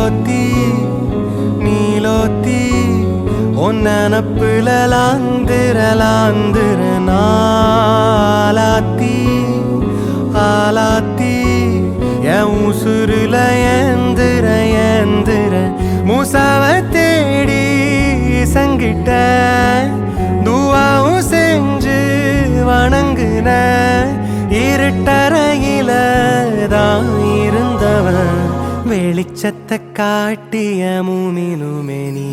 நீலோத்தி நீலோத்தி ஒன்னப்புல லாந்திர நாலாத்தி ஆலாத்தி என் உசுருல ஏந்திர மூசாவ தேடி சங்கிட்ட துவாவும் செஞ்சு வணங்குன இருட்டறையில தான் இருந்தவன் வெளிச்சத்தை காட்டிய மூமினுமே நீ